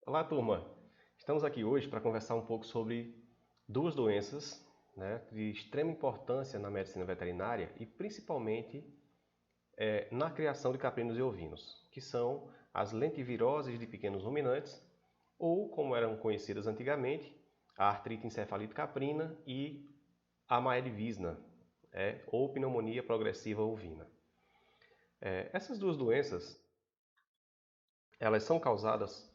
Olá, turma! Estamos aqui hoje para conversar um pouco sobre duas doenças, né, de extrema importância na medicina veterinária e principalmente na criação de caprinos e ovinos, que são as lentiviroses de pequenos ruminantes, ou, como eram conhecidas antigamente, a artrite encefalite caprina e a Maedivisna, ou pneumonia progressiva ovina. Essas duas doenças, elas são causadas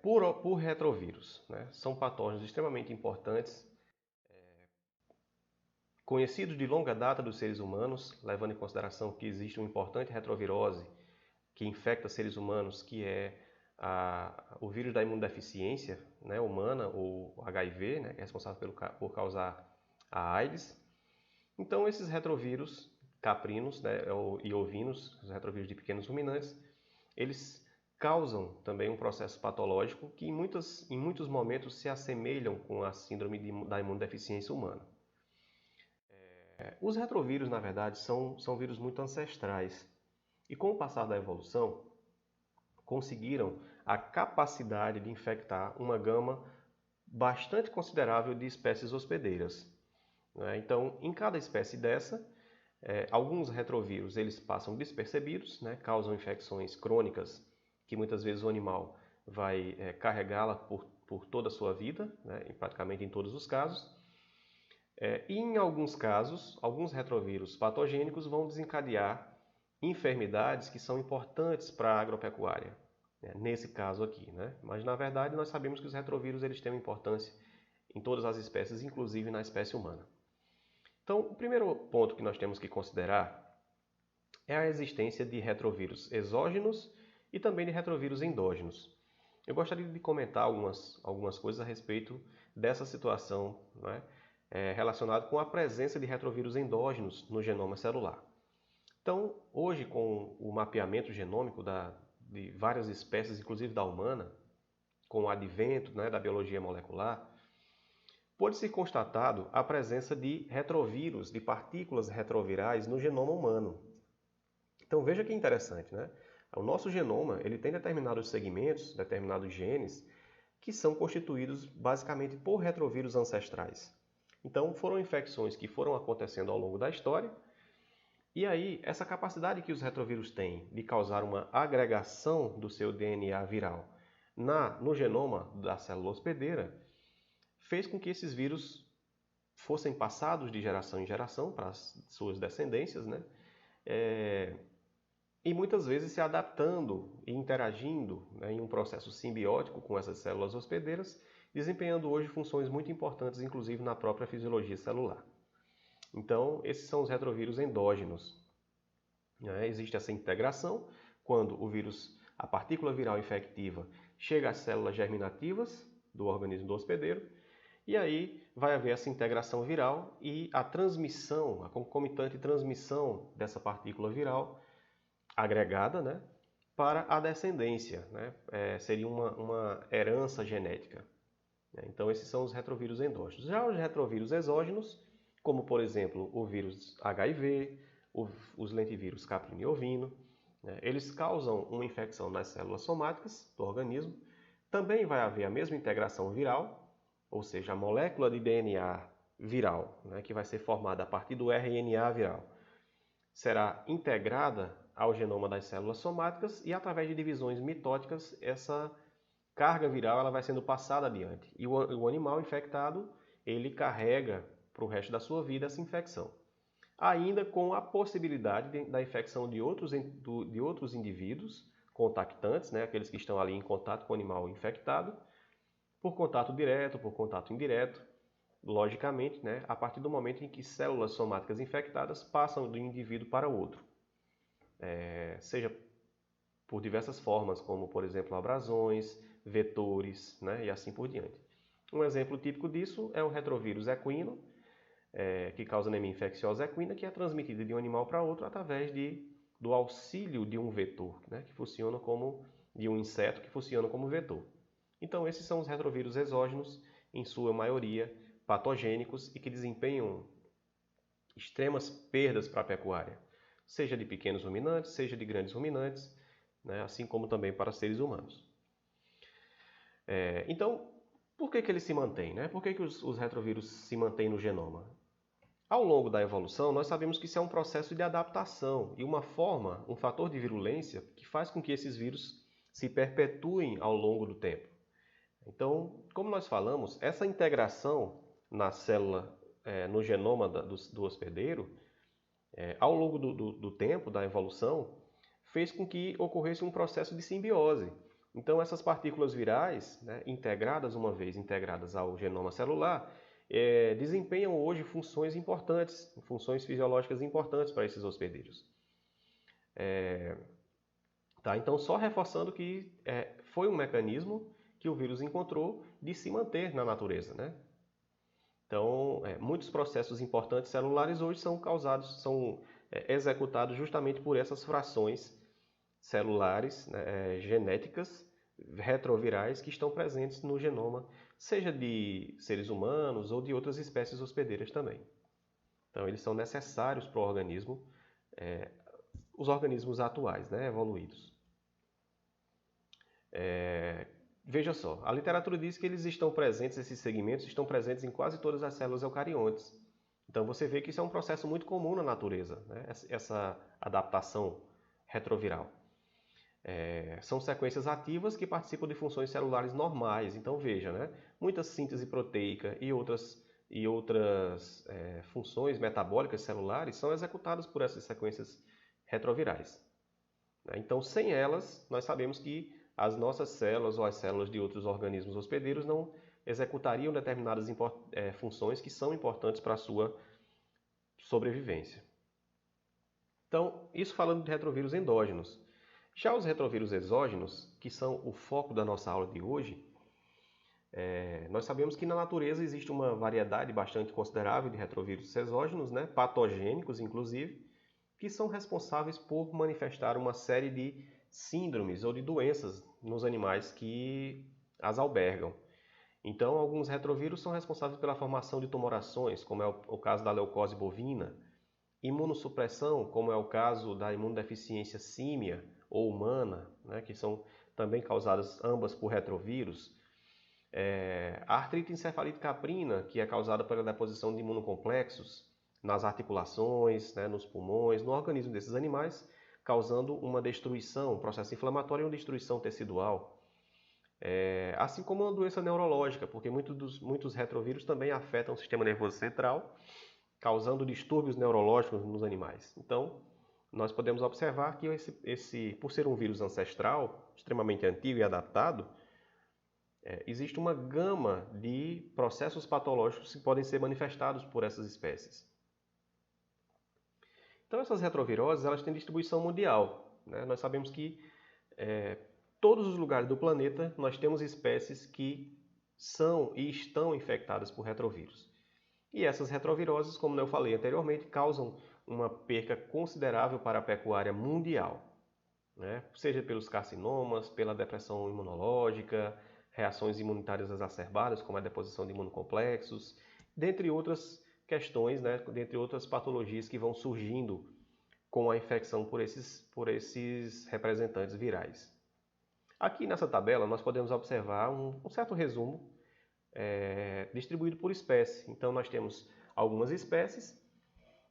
por retrovírus, né? São patógenos extremamente importantes, conhecidos de longa data dos seres humanos, levando em consideração que existe uma importante retrovirose que infecta seres humanos, que é o vírus da imunodeficiência, né, humana, ou HIV, né, que é responsável por causar a AIDS. Então, esses retrovírus caprinos, né, e ovinos, os retrovírus de pequenos ruminantes, eles causam também um processo patológico que em muitos momentos se assemelham com a síndrome da imunodeficiência humana. Os retrovírus, na verdade, são vírus muito ancestrais e com o passar da evolução conseguiram a capacidade de infectar uma gama bastante considerável de espécies hospedeiras. Então, em cada espécie dessa, alguns retrovírus eles passam despercebidos, né, causam infecções crônicas que muitas vezes o animal vai carregá-la por toda a sua vida, né, praticamente em todos os casos. E em alguns casos, alguns retrovírus patogênicos vão desencadear enfermidades que são importantes para a agropecuária, né, nesse caso aqui, né? Mas na verdade nós sabemos que os retrovírus eles têm uma importância em todas as espécies, inclusive na espécie humana. Então, o primeiro ponto que nós temos que considerar é a existência de retrovírus exógenos e também de retrovírus endógenos. Eu gostaria de comentar algumas coisas a respeito dessa situação, né, relacionada com a presença de retrovírus endógenos no genoma celular. Então, hoje, com o mapeamento genômico de várias espécies, inclusive da humana, com o advento, né, da biologia molecular, pode-se constatado a presença de retrovírus, de partículas retrovirais no genoma humano. Então veja que interessante, né? O nosso genoma ele tem determinados segmentos, determinados genes, que são constituídos basicamente por retrovírus ancestrais. Então foram infecções que foram acontecendo ao longo da história, e aí essa capacidade que os retrovírus têm de causar uma agregação do seu DNA viral no genoma da célula hospedeira, fez com que esses vírus fossem passados de geração em geração para as suas descendências, né? E muitas vezes se adaptando e interagindo, né, em um processo simbiótico com essas células hospedeiras, desempenhando hoje funções muito importantes, inclusive na própria fisiologia celular. Então, esses são os retrovírus endógenos. Existe essa integração quando o vírus, a partícula viral infectiva, chega às células germinativas do organismo do hospedeiro, e aí vai haver essa integração viral e a transmissão, a concomitante transmissão dessa partícula viral agregada, né, para a descendência, né? Seria uma herança genética. Então, esses são os retrovírus endógenos. Já os retrovírus exógenos, como por exemplo o vírus HIV, os lentivírus caprino e ovino, né, eles causam uma infecção nas células somáticas do organismo. Também vai haver a mesma integração viral, ou seja, a molécula de DNA viral, né, que vai ser formada a partir do RNA viral, será integrada ao genoma das células somáticas e através de divisões mitóticas essa carga viral ela vai sendo passada adiante. E o animal infectado ele carrega para o resto da sua vida essa infecção. Ainda com a possibilidade da infecção de outros indivíduos contactantes, né, aqueles que estão ali em contato com o animal infectado, por contato direto, por contato indireto, logicamente, né, a partir do momento em que células somáticas infectadas passam de um indivíduo para outro. Seja por diversas formas, como por exemplo abrasões, vetores, né, e assim por diante. Um exemplo típico disso é o retrovírus equino, que causa anemia infecciosa equina, que é transmitida de um animal para outro através do auxílio de um vetor, né, que funciona de um inseto que funciona como vetor. Então esses são os retrovírus exógenos, em sua maioria patogênicos e que desempenham extremas perdas para a pecuária, seja de pequenos ruminantes, seja de grandes ruminantes, né, assim como também para seres humanos. Então, por que eles se mantêm, né? Por que os retrovírus se mantêm no genoma? Ao longo da evolução, nós sabemos que isso é um processo de adaptação e um fator de virulência que faz com que esses vírus se perpetuem ao longo do tempo. Então, como nós falamos, essa integração na célula, no genoma do hospedeiro, ao longo do tempo, da evolução, fez com que ocorresse um processo de simbiose. Então, essas partículas virais, né, uma vez integradas ao genoma celular, desempenham hoje funções importantes, funções fisiológicas importantes para esses hospedeiros. Então, só reforçando que foi um mecanismo que o vírus encontrou de se manter na natureza, né? Então, muitos processos importantes celulares hoje são executados justamente por essas frações celulares, né, genéticas retrovirais que estão presentes no genoma, seja de seres humanos ou de outras espécies hospedeiras também. Então, eles são necessários para o organismo, os organismos atuais, né, evoluídos. Veja só, a literatura diz que esses segmentos estão presentes em quase todas as células eucariontes. Então você vê que isso é um processo muito comum na natureza, né? Essa adaptação retroviral. São sequências ativas que participam de funções celulares normais. Então veja, né? Muita síntese proteica e outras funções metabólicas celulares são executadas por essas sequências retrovirais. Então sem elas, nós sabemos que as nossas células ou as células de outros organismos hospedeiros não executariam determinadas funções que são importantes para a sua sobrevivência. Então, isso falando de retrovírus endógenos. Já os retrovírus exógenos, que são o foco da nossa aula de hoje, nós sabemos que na natureza existe uma variedade bastante considerável de retrovírus exógenos, né, patogênicos inclusive, que são responsáveis por manifestar uma série de síndromes ou de doenças nos animais que as albergam. Então, alguns retrovírus são responsáveis pela formação de tumorações, como é o caso da leucose bovina, imunossupressão, como é o caso da imunodeficiência símia ou humana, né, que são também causadas ambas por retrovírus. A artrite encefalite caprina, que é causada pela deposição de imunocomplexos nas articulações, né, nos pulmões, no organismo desses animais, causando uma destruição, um processo inflamatório e uma destruição tecidual. Assim como uma doença neurológica, porque muitos retrovírus também afetam o sistema nervoso central, causando distúrbios neurológicos nos animais. Então, nós podemos observar que por ser um vírus ancestral, extremamente antigo e adaptado, existe uma gama de processos patológicos que podem ser manifestados por essas espécies. Então, essas retroviroses elas têm distribuição mundial, né? Nós sabemos que todos os lugares do planeta nós temos espécies que são e estão infectadas por retrovírus. E essas retroviroses, como eu falei anteriormente, causam uma perca considerável para a pecuária mundial, né? Seja pelos carcinomas, pela depressão imunológica, reações imunitárias exacerbadas, como a deposição de imunocomplexos, dentre outras questões, né? Dentre outras patologias que vão surgindo com a infecção por esses representantes virais. Aqui nessa tabela nós podemos observar um certo resumo distribuído por espécie. Então nós temos algumas espécies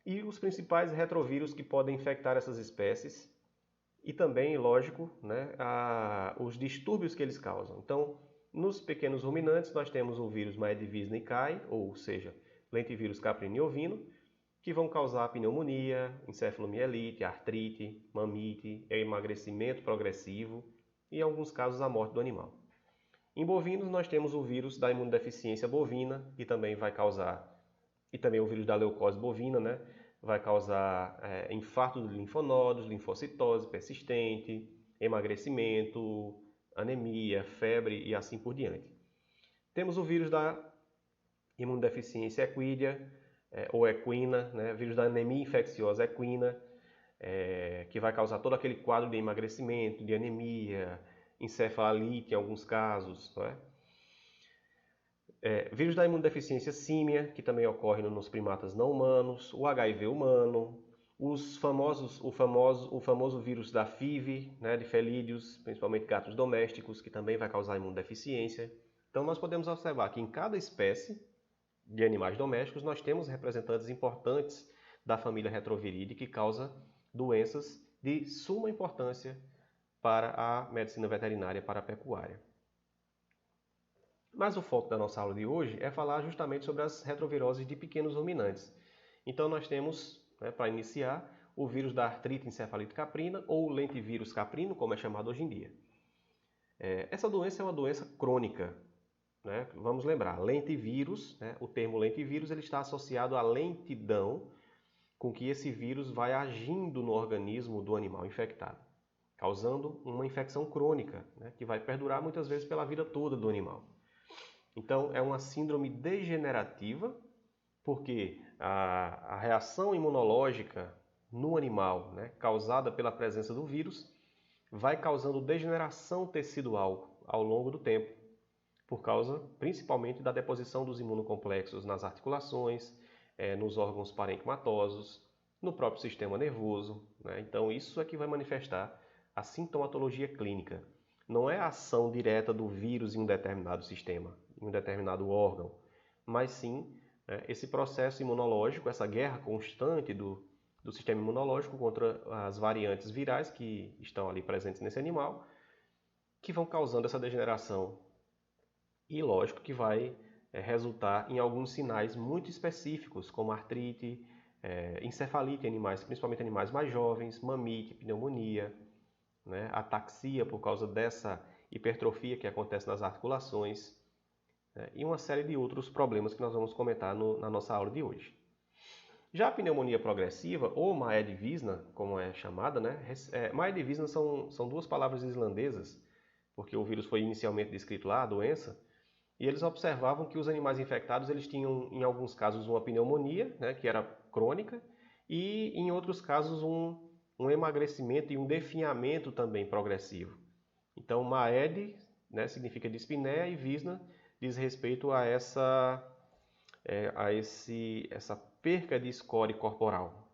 e os principais retrovírus que podem infectar essas espécies e também, lógico, né, os distúrbios que eles causam. Então, nos pequenos ruminantes nós temos o vírus Maedivus-Nicae, ou seja, lentivírus caprino e ovino, que vão causar pneumonia, encefalomielite, artrite, mamite, emagrecimento progressivo e, em alguns casos, a morte do animal. Em bovinos, nós temos o vírus da imunodeficiência bovina, que também vai causar, e também o vírus da leucose bovina, né? Vai causar infarto dos linfonodos, linfocitose persistente, emagrecimento, anemia, febre e assim por diante. Temos o vírus da imunodeficiência equídea, ou equina, né? Vírus da anemia infecciosa equina, que vai causar todo aquele quadro de emagrecimento, de anemia, encefalite em alguns casos, não é? Vírus da imunodeficiência símia, que também ocorre nos primatas não humanos, o HIV humano, o famoso vírus da FIV, né, de felídeos, principalmente gatos domésticos, que também vai causar imunodeficiência. Então nós podemos observar que em cada espécie de animais domésticos nós temos representantes importantes da família Retroviridie que causa doenças de suma importância para a medicina veterinária, para a pecuária. Mas o foco da nossa aula de hoje é falar justamente sobre as retroviroses de pequenos ruminantes. Então nós temos, para iniciar, o vírus da artrite encefalite caprina, ou lentivírus caprino, como é chamado hoje em dia. Essa doença é uma doença crônica. Vamos lembrar, lentivírus, o termo lentivírus ele está associado à lentidão com que esse vírus vai agindo no organismo do animal infectado, causando uma infecção crônica, que vai perdurar muitas vezes pela vida toda do animal. Então, é uma síndrome degenerativa, porque a reação imunológica no animal, causada pela presença do vírus, vai causando degeneração tecidual ao longo do tempo, por causa principalmente da deposição dos imunocomplexos nas articulações, nos órgãos parenquimatosos, no próprio sistema nervoso. Então, isso é que vai manifestar a sintomatologia clínica. Não é a ação direta do vírus em um determinado sistema, em um determinado órgão, mas sim esse processo imunológico, essa guerra constante do sistema imunológico contra as variantes virais que estão ali presentes nesse animal, que vão causando essa degeneração. E lógico que vai resultar em alguns sinais muito específicos, como artrite, encefalite em animais, principalmente animais mais jovens, mamite, pneumonia, ataxia por causa dessa hipertrofia que acontece nas articulações, e uma série de outros problemas que nós vamos comentar na nossa aula de hoje. Já a pneumonia progressiva, ou Maedivizna, como é chamada, Maedivizna são duas palavras islandesas, porque o vírus foi inicialmente descrito lá, a doença, e eles observavam que os animais infectados eles tinham, em alguns casos, uma pneumonia, que era crônica, e em outros casos um emagrecimento e um definhamento também progressivo. Então, Maed significa dispneia e Visna diz respeito a essa perca de score corporal,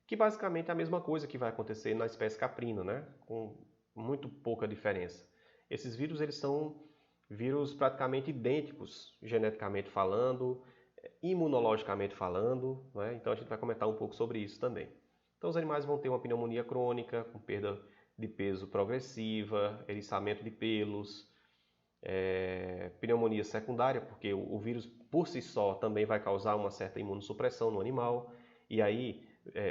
que basicamente é a mesma coisa que vai acontecer na espécie caprina, com muito pouca diferença. Esses vírus eles são vírus praticamente idênticos, geneticamente falando, imunologicamente falando, então a gente vai comentar um pouco sobre isso também. Então os animais vão ter uma pneumonia crônica, com perda de peso progressiva, eriçamento de pelos, pneumonia secundária, porque o vírus por si só também vai causar uma certa imunossupressão no animal, e aí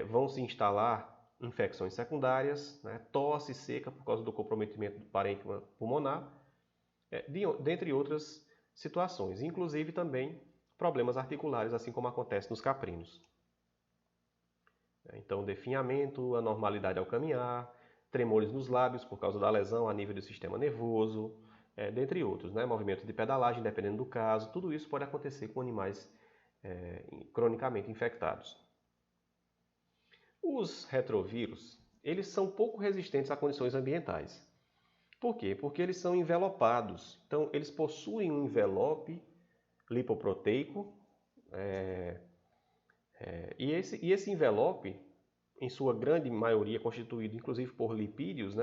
vão se instalar infecções secundárias, tosse seca por causa do comprometimento do parênquima pulmonar, dentre outras situações, inclusive também problemas articulares, assim como acontece nos caprinos. Então, definhamento, anormalidade ao caminhar, tremores nos lábios por causa da lesão a nível do sistema nervoso, dentre outros, movimentos de pedalagem, dependendo do caso, tudo isso pode acontecer com animais cronicamente infectados. Os retrovírus, eles são pouco resistentes a condições ambientais. Por quê? Porque eles são envelopados. Então, eles possuem um envelope lipoproteico, e esse envelope, em sua grande maioria, constituído inclusive por lipídios,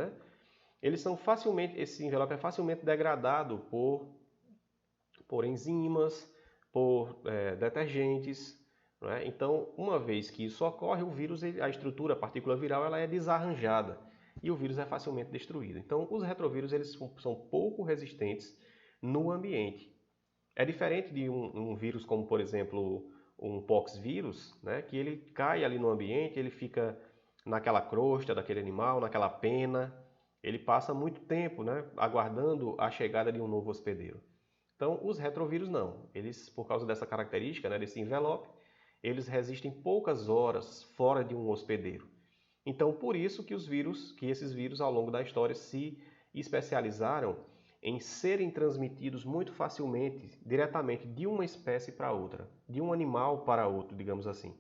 esse envelope é facilmente degradado por enzimas, por detergentes. Então, uma vez que isso ocorre, o vírus, a estrutura, a partícula viral, ela é desarranjada e o vírus é facilmente destruído. Então, os retrovírus eles são pouco resistentes no ambiente. É diferente de um vírus como, por exemplo, um poxvírus, que ele cai ali no ambiente, ele fica naquela crosta daquele animal, naquela pena, ele passa muito tempo aguardando a chegada de um novo hospedeiro. Então, os retrovírus não. Eles, por causa dessa característica, desse envelope, eles resistem poucas horas fora de um hospedeiro. Então, por isso que esses vírus, ao longo da história, se especializaram em serem transmitidos muito facilmente, diretamente de uma espécie para outra, de um animal para outro, digamos assim.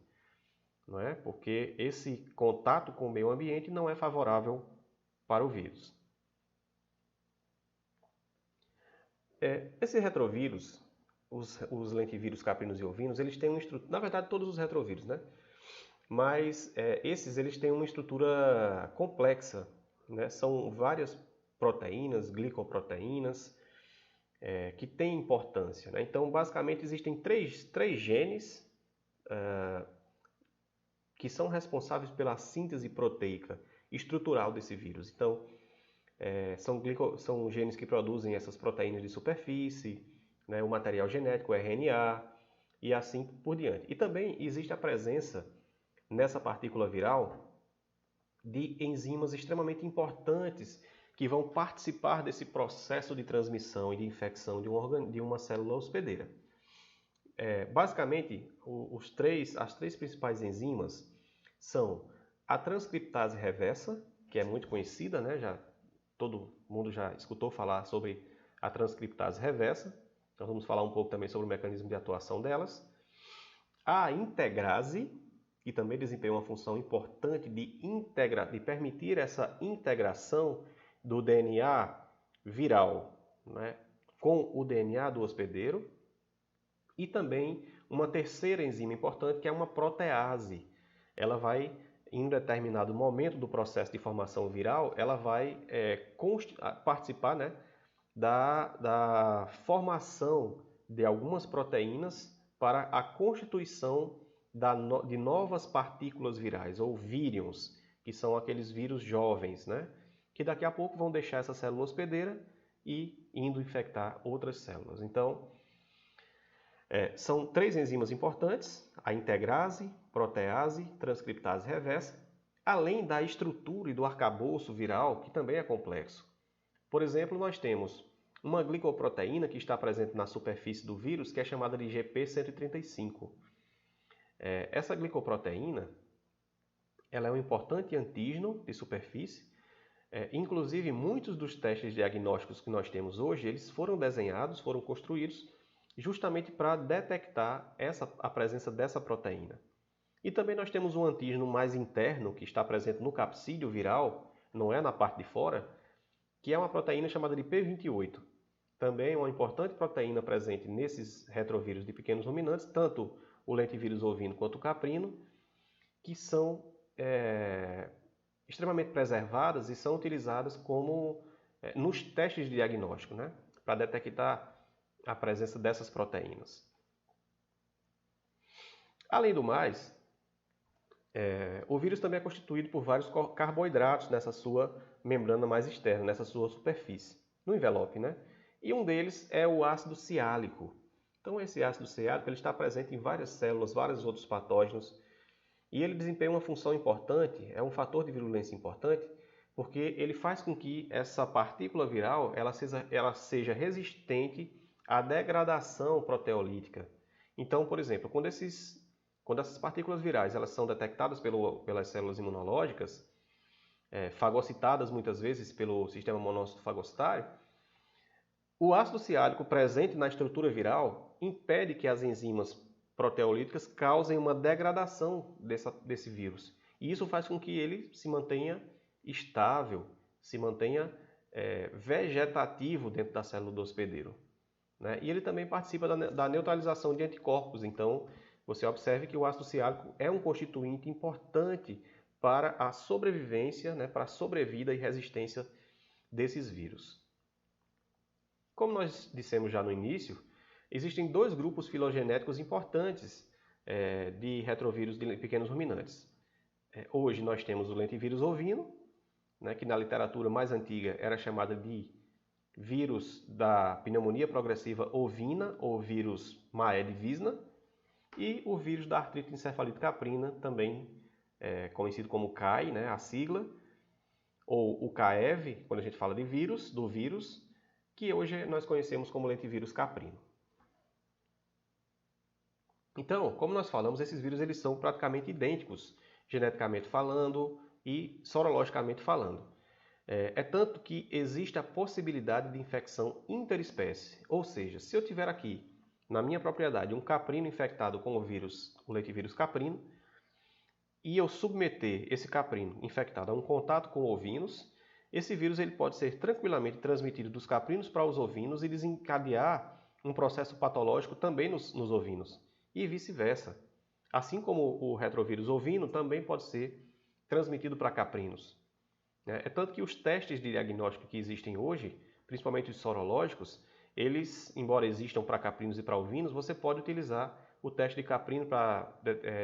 Porque esse contato com o meio ambiente não é favorável para o vírus. Esses retrovírus, os lentivírus caprinos e ovinos, eles têm na verdade, todos os retrovírus, mas esses eles têm uma estrutura complexa, né? São várias proteínas, glicoproteínas, que têm importância, né? Então, basicamente, existem três genes que são responsáveis pela síntese proteica estrutural desse vírus. Então, são genes que produzem essas proteínas de superfície, né, o material genético, o RNA, e assim por diante. E também existe a presença nessa partícula viral de enzimas extremamente importantes que vão participar desse processo de transmissão e de infecção de uma célula hospedeira. Basicamente, as três principais enzimas são a transcriptase reversa, que é muito conhecida, né? Todo mundo já escutou falar sobre a transcriptase reversa. Nós vamos falar um pouco também sobre o mecanismo de atuação delas. A integrase, que também desempenha uma função importante de permitir essa integração do DNA viral, né, com o DNA do hospedeiro. E também uma terceira enzima importante, que é uma protease. Ela vai, em um determinado momento do processo de formação viral, ela vai participar, né, da formação de algumas proteínas para a constituição de novas partículas virais, ou vírions, que são aqueles vírus jovens, né, que daqui a pouco vão deixar essa célula hospedeira e indo infectar outras células. Então, são três enzimas importantes, a integrase, protease, transcriptase reversa, além da estrutura e do arcabouço viral, que também é complexo. Por exemplo, nós temos uma glicoproteína que está presente na superfície do vírus, que é chamada de GP135. Essa glicoproteína ela é um importante antígeno de superfície. Inclusive, muitos dos testes diagnósticos que nós temos hoje, eles foram desenhados, foram construídos justamente para detectar a presença dessa proteína. E também nós temos um antígeno mais interno, que está presente no capsídeo viral, não é na parte de fora, que é uma proteína chamada de P28. Também é uma importante proteína presente nesses retrovírus de pequenos ruminantes, tanto o lentivírus ovino quanto o caprino, que são extremamente preservadas e são utilizadas nos testes de diagnóstico, né, para detectar a presença dessas proteínas. Além do mais, o vírus também é constituído por vários carboidratos nessa sua membrana mais externa, nessa sua superfície, no envelope, né? E um deles é o ácido ciálico. Então, esse ácido ciálico ele está presente em várias células, vários outros patógenos, e ele desempenha uma função importante, é um fator de virulência importante, porque ele faz com que essa partícula viral ela seja resistente à degradação proteolítica. Então, por exemplo, quando essas partículas virais elas são detectadas pelas células imunológicas, fagocitadas muitas vezes pelo sistema monócito fagocitário, o ácido ciálico presente na estrutura viral impede que as enzimas proteolíticas causem uma degradação desse vírus. E isso faz com que ele se mantenha estável, se mantenha vegetativo dentro da célula do hospedeiro, né? E ele também participa da neutralização de anticorpos. Então, você observe que o ácido ciálico é um constituinte importante para a sobrevivência, né, para a sobrevida e resistência desses vírus. Como nós dissemos já no início, existem dois grupos filogenéticos importantes de retrovírus de pequenos ruminantes. Hoje nós temos o lentivírus ovino, né, que na literatura mais antiga era chamada de vírus da pneumonia progressiva ovina ou vírus Maed-Visna, e o vírus da artrite encefalite caprina, também conhecido como CAI, né, a sigla, ou o CAEV, quando a gente fala de vírus, do vírus, que hoje nós conhecemos como lentivírus caprino. Então, como nós falamos, esses vírus eles são praticamente idênticos, geneticamente falando e sorologicamente falando. Tanto que existe a possibilidade de infecção interespécie. Ou seja, se eu tiver aqui, na minha propriedade, um caprino infectado com o lentivírus caprino, e eu submeter esse caprino infectado a um contato com ovinos, esse vírus ele pode ser tranquilamente transmitido dos caprinos para os ovinos e desencadear um processo patológico também nos ovinos, e vice-versa. Assim como o retrovírus ovino também pode ser transmitido para caprinos. É tanto que os testes de diagnóstico que existem hoje, principalmente os sorológicos, eles, embora existam para caprinos e para ovinos, você pode utilizar o teste de caprino para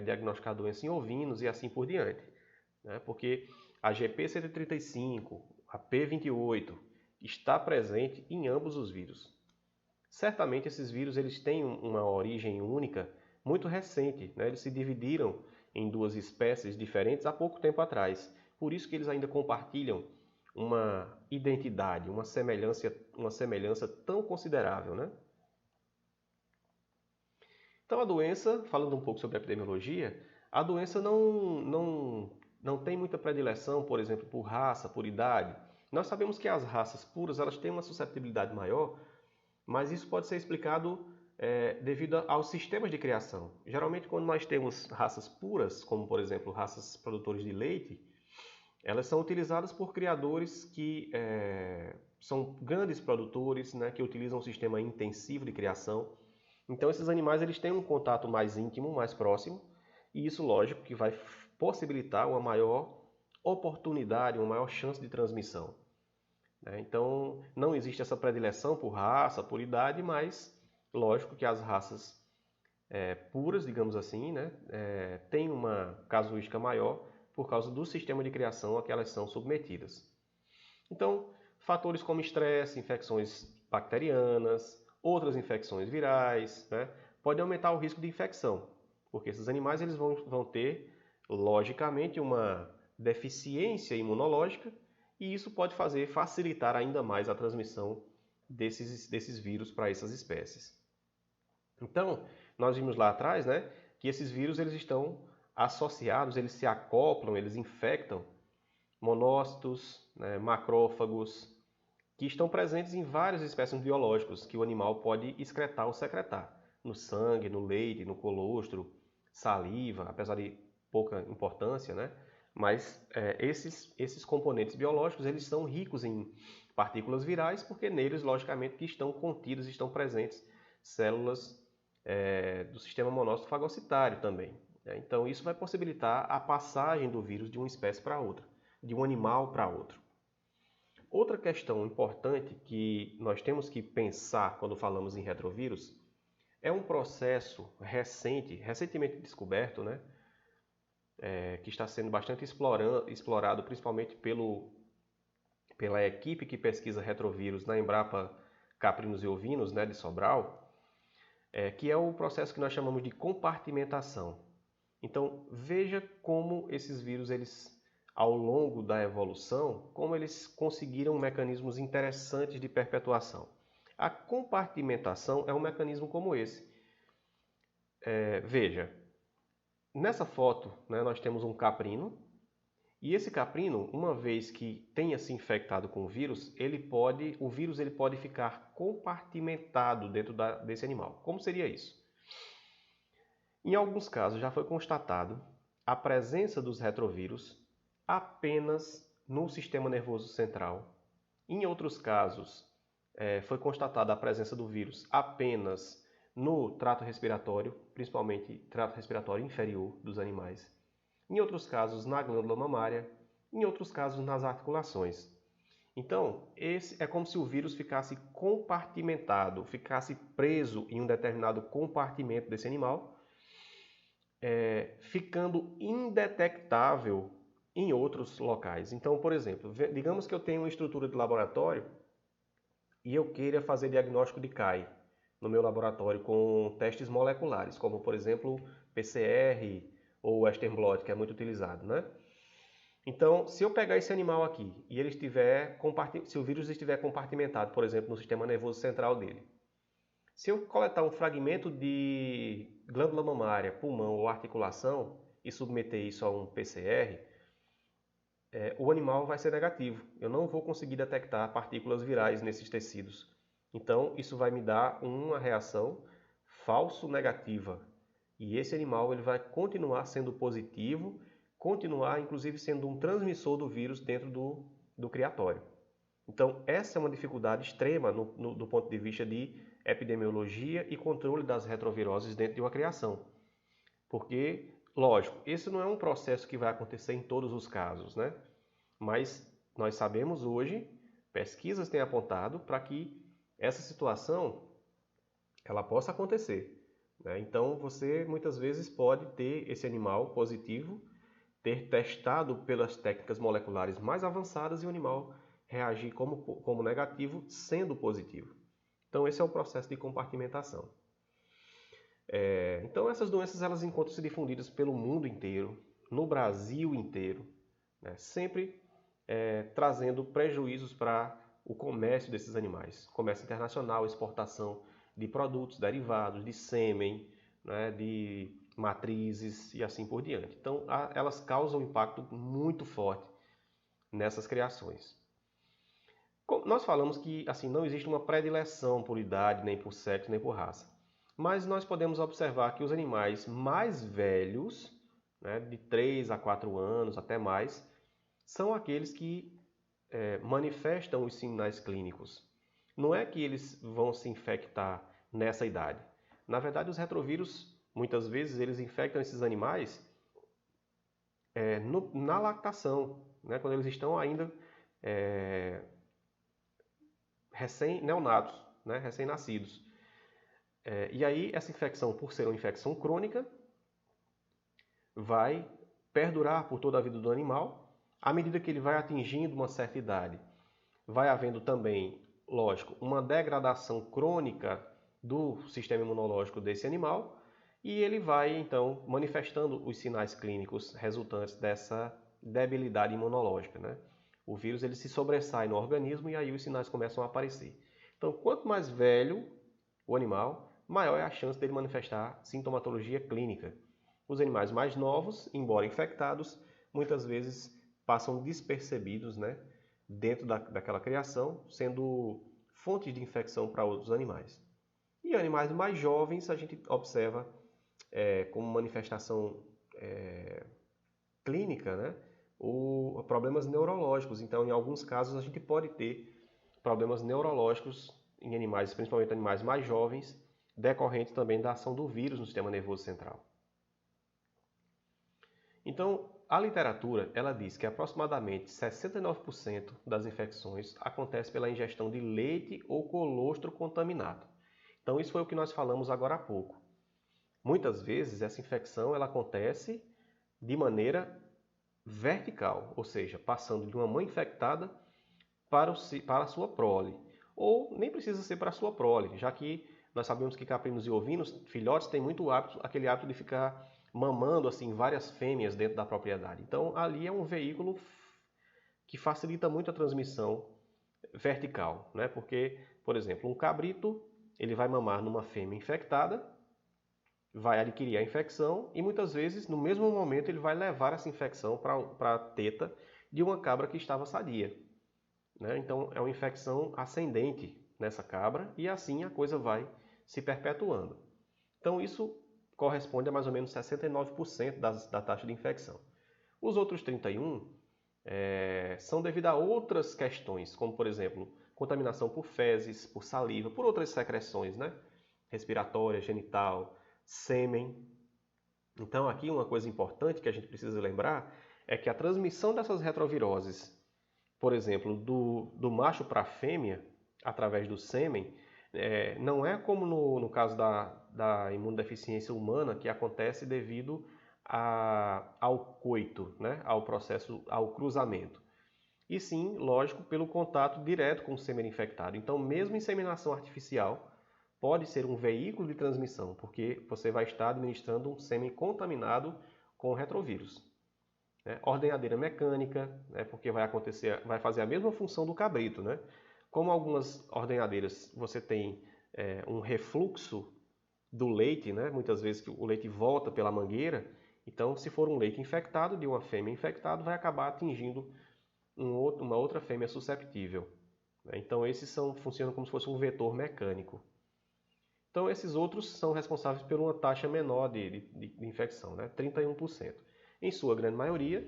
diagnosticar a doença em ovinos e assim por diante. Porque a GP135, a P28, está presente em ambos os vírus. Certamente esses vírus eles têm uma origem única muito recente. Eles se dividiram em duas espécies diferentes há pouco tempo atrás. Por isso que eles ainda compartilham uma identidade, uma semelhança tão considerável. Então a doença, falando um pouco sobre a epidemiologia, a doença não tem muita predileção, por exemplo, por raça, por idade. Nós sabemos que as raças puras elas têm uma susceptibilidade maior, mas isso pode ser explicado devido aos sistemas de criação. Geralmente, quando nós temos raças puras, como por exemplo raças produtores de leite, elas são utilizadas por criadores que são grandes produtores, que utilizam um sistema intensivo de criação. Então, esses animais eles têm um contato mais íntimo, mais próximo, e isso, lógico, que vai possibilitar uma maior oportunidade, uma maior chance de transmissão. Então, não existe essa predileção por raça, por idade, mas lógico que as raças puras, digamos assim, têm uma casuística maior por causa do sistema de criação a que elas são submetidas. Então, fatores como estresse, infecções bacterianas, outras infecções virais, podem aumentar o risco de infecção, porque esses animais eles vão ter, logicamente, uma deficiência imunológica e isso pode facilitar ainda mais a transmissão desses vírus para essas espécies. Então, nós vimos lá atrás que esses vírus eles estão associados, eles se acoplam, eles infectam monócitos, macrófagos, que estão presentes em vários espécimes biológicos que o animal pode excretar ou secretar, no sangue, no leite, no colostro, saliva, apesar de pouca importância, mas esses componentes biológicos eles são ricos em partículas virais porque neles, logicamente, que estão contidas, estão presentes células do sistema monócito fagocitário também. Então, isso vai possibilitar a passagem do vírus de uma espécie para outra, de um animal para outro. Outra questão importante que nós temos que pensar quando falamos em retrovírus é um processo recentemente descoberto, que está sendo bastante explorado principalmente pela equipe que pesquisa retrovírus na Embrapa Caprinos e Ovinos, de Sobral, que é o processo que nós chamamos de compartimentação. Então, veja como esses vírus, ao longo da evolução, como eles conseguiram mecanismos interessantes de perpetuação. A compartimentação é um mecanismo como esse. Veja, nessa foto nós temos um caprino, e esse caprino, uma vez que tenha se infectado com o vírus, o vírus pode ficar compartimentado dentro desse animal. Como seria isso? Em alguns casos já foi constatado a presença dos retrovírus apenas no sistema nervoso central. Em outros casos, foi constatada a presença do vírus apenas no trato respiratório, principalmente trato respiratório inferior dos animais. Em outros casos, na glândula mamária. Em outros casos, nas articulações. Então, esse é como se o vírus ficasse compartimentado, ficasse preso em um determinado compartimento desse animal, ficando indetectável em outros locais. Então, por exemplo, digamos que eu tenho uma estrutura de laboratório e eu queira fazer diagnóstico de CAI no meu laboratório com testes moleculares, como por exemplo PCR ou Western blot, que é muito utilizado, Então, se eu pegar esse animal aqui e se o vírus estiver compartimentado, por exemplo, no sistema nervoso central dele, se eu coletar um fragmento de glândula mamária, pulmão ou articulação e submeter isso a um PCR, o animal vai ser negativo. Eu não vou conseguir detectar partículas virais nesses tecidos. Então, isso vai me dar uma reação falso-negativa. E esse animal vai continuar sendo positivo, continuar inclusive sendo um transmissor do vírus dentro do criatório. Então, essa é uma dificuldade extrema do ponto de vista de epidemiologia e controle das retroviroses dentro de uma criação. Porque, lógico, esse não é um processo que vai acontecer em todos os casos, né? Mas nós sabemos hoje, pesquisas têm apontado para que essa situação ela possa acontecer, né? Então, você muitas vezes pode ter esse animal positivo, ter testado pelas técnicas moleculares mais avançadas e o animal reagir como negativo, sendo positivo. Então, esse é o processo de compartimentação. Então, essas doenças elas encontram-se difundidas pelo mundo inteiro, no Brasil inteiro, né? Sempre trazendo prejuízos para o comércio desses animais. Comércio internacional, exportação de produtos derivados, de sêmen, né? De matrizes e assim por diante. Então, elas causam um impacto muito forte nessas criações. Nós falamos que assim não existe uma predileção por idade, nem por sexo, nem por raça. Mas nós podemos observar que os animais mais velhos, né, de 3 a 4 anos, até mais, são aqueles que manifestam os sinais clínicos. Não é que eles vão se infectar nessa idade. Na verdade, os retrovírulos, muitas vezes, eles infectam esses animais na lactação, né, quando eles estão ainda recém-neonatos, né, recém-nascidos. E aí, essa infecção, por ser uma infecção crônica, vai perdurar por toda a vida do animal. À medida que ele vai atingindo uma certa idade, vai havendo também, lógico, uma degradação crônica do sistema imunológico desse animal e ele vai, então, manifestando os sinais clínicos resultantes dessa debilidade imunológica, né? O vírus ele se sobressai no organismo e aí os sinais começam a aparecer. Então, quanto mais velho o animal, maior é a chance dele manifestar sintomatologia clínica. Os animais mais novos, embora infectados, muitas vezes passam despercebidos, né, dentro daquela criação, sendo fontes de infecção para outros animais. E animais mais jovens a gente observa como manifestação clínica, né, problemas neurológicos. Então, em alguns casos, a gente pode ter problemas neurológicos em animais, principalmente animais mais jovens, decorrentes também da ação do vírus no sistema nervoso central. Então, a literatura ela diz que aproximadamente 69% das infecções acontece pela ingestão de leite ou colostro contaminado. Então, isso foi o que nós falamos agora há pouco. Muitas vezes, essa infecção ela acontece de maneira vertical, ou seja, passando de uma mãe infectada para a sua prole. Ou nem precisa ser para a sua prole, já que nós sabemos que caprinos e ovinos, filhotes, têm muito aquele hábito de ficar mamando assim várias fêmeas dentro da propriedade. Então ali é um veículo que facilita muito a transmissão vertical, né? Porque, por exemplo, um cabrito ele vai mamar numa fêmea infectada, vai adquirir a infecção e muitas vezes no mesmo momento ele vai levar essa infecção para a teta de uma cabra que estava sadia, né? Então é uma infecção ascendente nessa cabra e assim a coisa vai se perpetuando. Então isso corresponde a mais ou menos 69% da taxa de infecção. Os outros 31% são devido a outras questões, como por exemplo, contaminação por fezes, por saliva, por outras secreções, né? Respiratória, genital, sêmen. Então aqui uma coisa importante que a gente precisa lembrar é que a transmissão dessas retroviroses, por exemplo, do macho para a fêmea, através do sêmen, não é como no caso da imunodeficiência humana, que acontece devido ao coito, né? Ao processo, ao cruzamento. E sim, lógico, pelo contato direto com o sêmen infectado. Então, mesmo inseminação artificial pode ser um veículo de transmissão, porque você vai estar administrando um sêmen contaminado com retrovírus. Ordenhadeira mecânica, né? Porque vai fazer a mesma função do cabrito, né? Como algumas ordenhadeiras você tem um refluxo do leite, né? Muitas vezes que o leite volta pela mangueira, então se for um leite infectado de uma fêmea infectada, vai acabar atingindo uma outra fêmea susceptível, né? Então esses funcionam como se fosse um vetor mecânico. Então esses outros são responsáveis por uma taxa menor de infecção, né? 31%. Em sua grande maioria,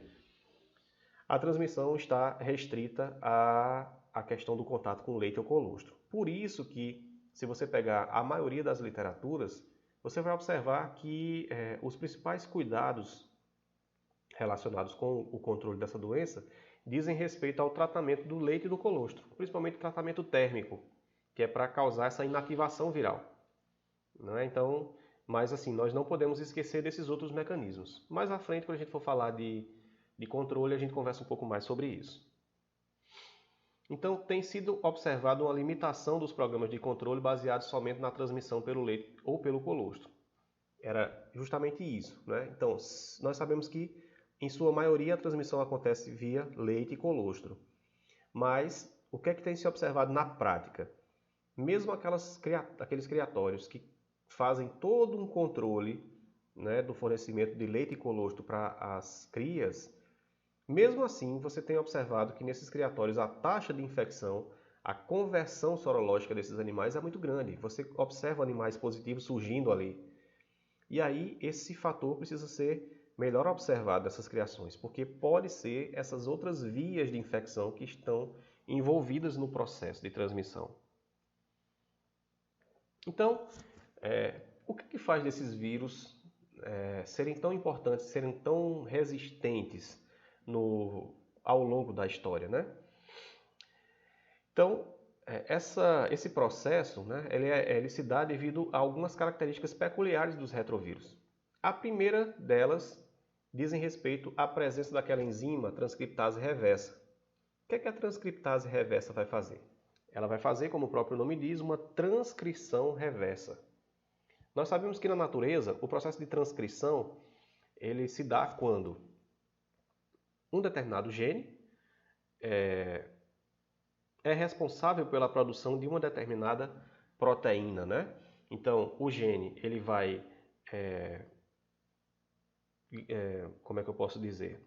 a transmissão está restrita à questão do contato com leite ou colostro. Por isso que, se você pegar a maioria das literaturas, você vai observar que os principais cuidados relacionados com o controle dessa doença dizem respeito ao tratamento do leite e do colostro, principalmente o tratamento térmico, que é para causar essa inativação viral. Não é? Então, mas assim, nós não podemos esquecer desses outros mecanismos. Mais à frente, quando a gente for falar de controle, a gente conversa um pouco mais sobre isso. Então, tem sido observada uma limitação dos programas de controle baseados somente na transmissão pelo leite ou pelo colostro. Era justamente isso, né? Então, nós sabemos que, em sua maioria, a transmissão acontece via leite e colostro. Mas, o que é que tem se observado na prática? Mesmo aqueles criatórios que fazem todo um controle, né, do fornecimento de leite e colostro para as crias, mesmo assim, você tem observado que nesses criatórios a taxa de infecção, a conversão sorológica desses animais é muito grande. Você observa animais positivos surgindo ali. E aí, esse fator precisa ser melhor observado nessas criações, porque pode ser essas outras vias de infecção que estão envolvidas no processo de transmissão. Então, o que faz desses vírus serem tão importantes, serem tão resistentes ao longo da história, né? Então, esse processo, né, ele se dá devido a algumas características peculiares dos retrovírus. A primeira delas dizem respeito à presença daquela enzima transcriptase reversa. O que é que a transcriptase reversa vai fazer? Ela vai fazer, como o próprio nome diz, uma transcrição reversa. Nós sabemos que na natureza o processo de transcrição ele se dá quando um determinado gene é responsável pela produção de uma determinada proteína, né? Então, o gene ele vai, como é que eu posso dizer?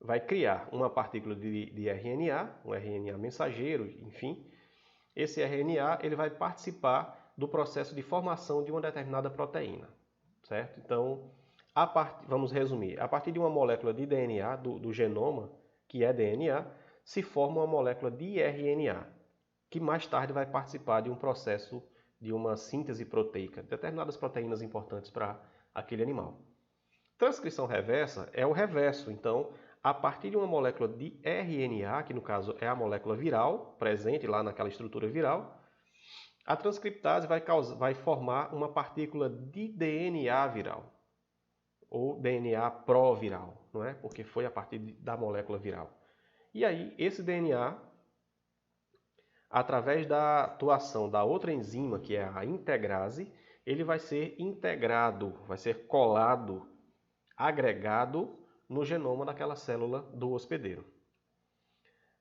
Vai criar uma partícula de RNA, um RNA mensageiro, enfim. Esse RNA ele vai participar do processo de formação de uma determinada proteína, certo? Então, vamos resumir. A partir de uma molécula de DNA, do genoma, que é DNA, se forma uma molécula de RNA, que mais tarde vai participar de um processo de uma síntese proteica, determinadas proteínas importantes para aquele animal. Transcrição reversa é o reverso. Então, a partir de uma molécula de RNA, que no caso é a molécula viral, presente lá naquela estrutura viral, a transcriptase vai formar uma partícula de DNA viral, ou DNA proviral, não é? Porque foi a partir da molécula viral. E aí, esse DNA, através da atuação da outra enzima, que é a integrase, ele vai ser integrado, vai ser colado, agregado no genoma daquela célula do hospedeiro.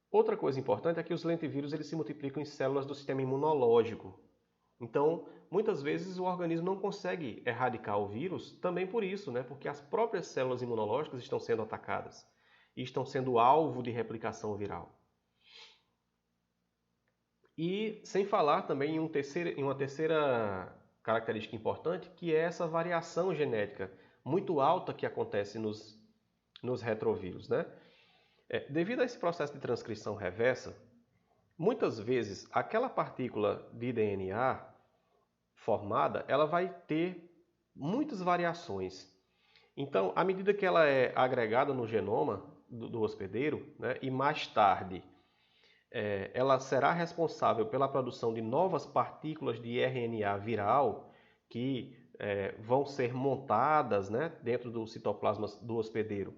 Outra coisa importante é que os lentivírus eles se multiplicam em células do sistema imunológico. Então, muitas vezes o organismo não consegue erradicar o vírus também por isso, né? Porque as próprias células imunológicas estão sendo atacadas e estão sendo alvo de replicação viral. E sem falar também em uma terceira característica importante, que é essa variação genética muito alta que acontece nos retrovírus, né? Devido a esse processo de transcrição reversa, muitas vezes aquela partícula de DNA formada, ela vai ter muitas variações. Então, à medida que ela é agregada no genoma do hospedeiro, né, e mais tarde ela será responsável pela produção de novas partículas de RNA viral que vão ser montadas, né, dentro do citoplasma do hospedeiro.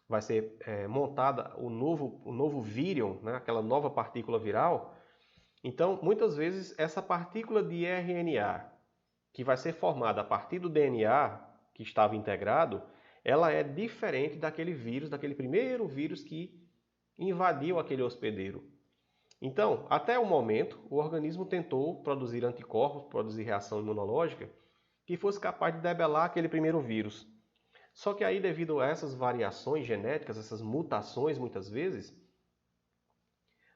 Vai ser montada o novo vírion, né, aquela nova partícula viral. Então, muitas vezes, essa partícula de RNA, que vai ser formada a partir do DNA que estava integrado, ela é diferente daquele vírus, daquele primeiro vírus que invadiu aquele hospedeiro. Então, até o momento, o organismo tentou produzir anticorpos, produzir reação imunológica, que fosse capaz de debelar aquele primeiro vírus. Só que aí, devido a essas variações genéticas, essas mutações, muitas vezes,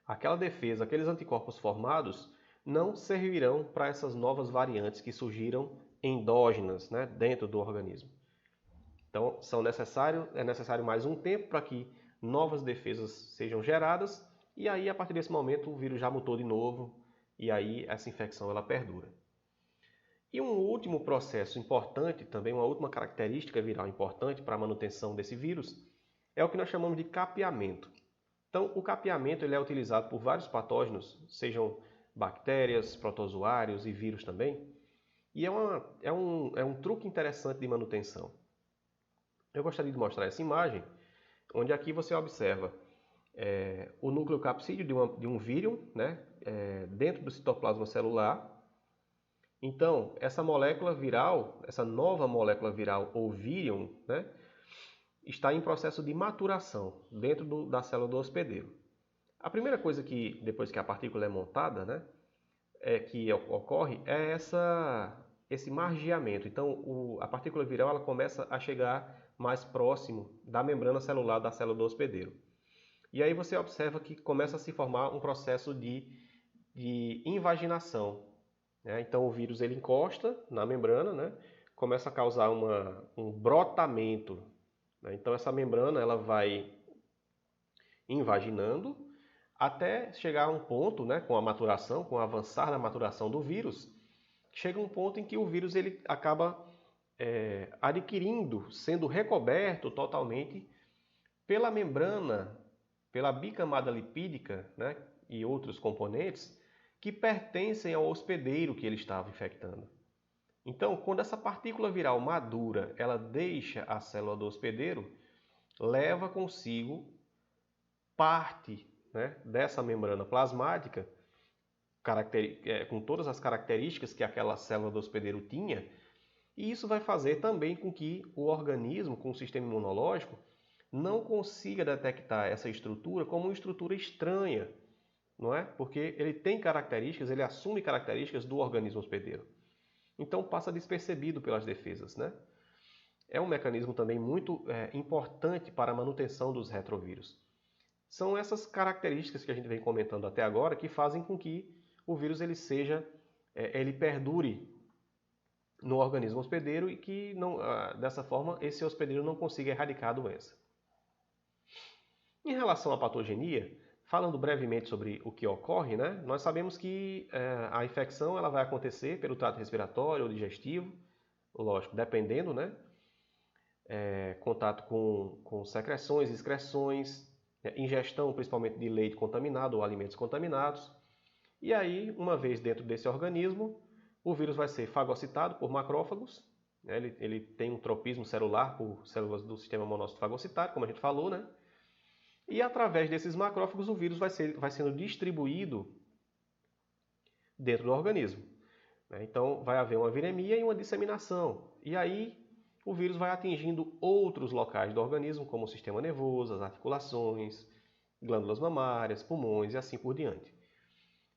aquela defesa, aqueles anticorpos formados, não servirão para essas novas variantes que surgiram endógenas, né, dentro do organismo. Então, é necessário mais um tempo para que novas defesas sejam geradas, e aí, a partir desse momento, o vírus já mutou de novo, e aí essa infecção ela perdura. E um último processo importante, também uma última característica viral importante para a manutenção desse vírus, é o que nós chamamos de capeamento. Então, o capeamento ele é utilizado por vários patógenos, sejam bactérias, protozoários e vírus também, e é um truque interessante de manutenção. Eu gostaria de mostrar essa imagem, onde aqui você observa o núcleo capsídeo de um vírion, né, dentro do citoplasma celular. Então, essa molécula viral, essa nova molécula viral ou vírion, né, está em processo de maturação dentro da célula do hospedeiro. A primeira coisa que, depois que a partícula é montada, né, que ocorre é esse margeamento. Então, a partícula viral ela começa a chegar mais próximo da membrana celular da célula do hospedeiro. E aí você observa que começa a se formar um processo de invaginação. Né? Então, o vírus ele encosta na membrana, né, começa a causar um brotamento. Né? Então, essa membrana ela vai invaginando até chegar a um ponto, né, com a maturação, com o avançar da maturação do vírus, chega um ponto em que o vírus ele acaba adquirindo, sendo recoberto totalmente pela membrana, pela bicamada lipídica, né, e outros componentes que pertencem ao hospedeiro que ele estava infectando. Então, quando essa partícula viral madura, ela deixa a célula do hospedeiro, leva consigo parte, né, dessa membrana plasmática, com todas as características que aquela célula do hospedeiro tinha, e isso vai fazer também com que o organismo, com o sistema imunológico, não consiga detectar essa estrutura como uma estrutura estranha, não é? Porque ele tem características, ele assume características do organismo hospedeiro. Então passa despercebido pelas defesas, né? É um mecanismo também muito importante para a manutenção dos retrovírus. São essas características que a gente vem comentando até agora que fazem com que o vírus ele perdure no organismo hospedeiro e que dessa forma esse hospedeiro não consiga erradicar a doença. Em relação à patogenia, falando brevemente sobre o que ocorre, né, nós sabemos que a infecção ela vai acontecer pelo trato respiratório ou digestivo, lógico, dependendo, né, contato com secreções, excreções, ingestão principalmente de leite contaminado ou alimentos contaminados. E aí, uma vez dentro desse organismo, o vírus vai ser fagocitado por macrófagos, né? Ele tem um tropismo celular por células do sistema monócito fagocitário, como a gente falou, né? E através desses macrófagos o vírus vai sendo distribuído dentro do organismo. Né? Então vai haver uma viremia e uma disseminação. E aí o vírus vai atingindo outros locais do organismo, como o sistema nervoso, as articulações, glândulas mamárias, pulmões e assim por diante.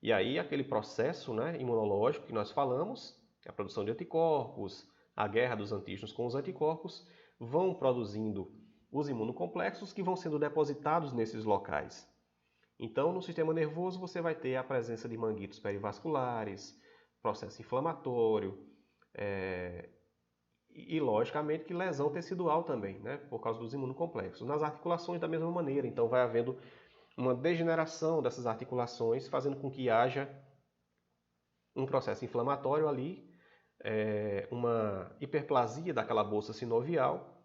E aí aquele processo, né, imunológico que nós falamos, a produção de anticorpos, a guerra dos antígenos com os anticorpos, vão produzindo os imunocomplexos que vão sendo depositados nesses locais. Então, no sistema nervoso, você vai ter a presença de manguitos perivasculares, processo inflamatório e, logicamente, que lesão tecidual também, né, por causa dos imunocomplexos. Nas articulações, da mesma maneira. Então, vai havendo uma degeneração dessas articulações, fazendo com que haja um processo inflamatório ali, uma hiperplasia daquela bolsa sinovial,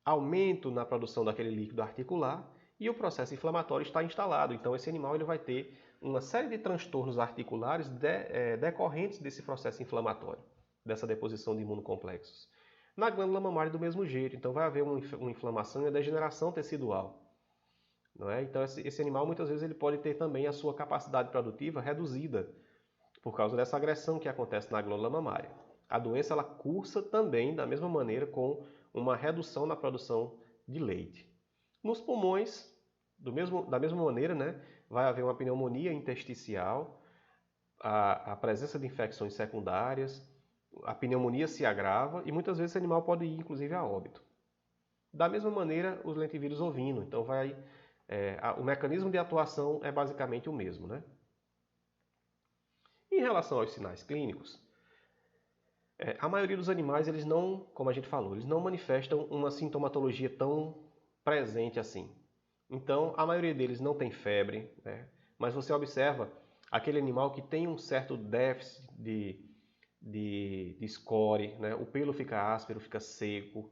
aumento na produção daquele líquido articular e o processo inflamatório está instalado. Então esse animal ele vai ter uma série de transtornos articulares decorrentes desse processo inflamatório, dessa deposição de imunocomplexos. Na glândula mamária do mesmo jeito, então vai haver uma inflamação e uma degeneração tecidual. Não é? Então esse animal muitas vezes ele pode ter também a sua capacidade produtiva reduzida por causa dessa agressão que acontece na glândula mamária. A doença ela cursa também da mesma maneira com uma redução na produção de leite. Nos pulmões, da mesma maneira, né, vai haver uma pneumonia intersticial, a presença de infecções secundárias, a pneumonia se agrava e muitas vezes esse animal pode ir inclusive a óbito. Da mesma maneira, os lentivírus ovino. Então o mecanismo de atuação é basicamente o mesmo, né? Em relação aos sinais clínicos, a maioria dos animais, eles não, como a gente falou, eles não manifestam uma sintomatologia tão presente assim. Então, a maioria deles não tem febre, né? Mas você observa aquele animal que tem um certo déficit de score, né? O pelo fica áspero, fica seco.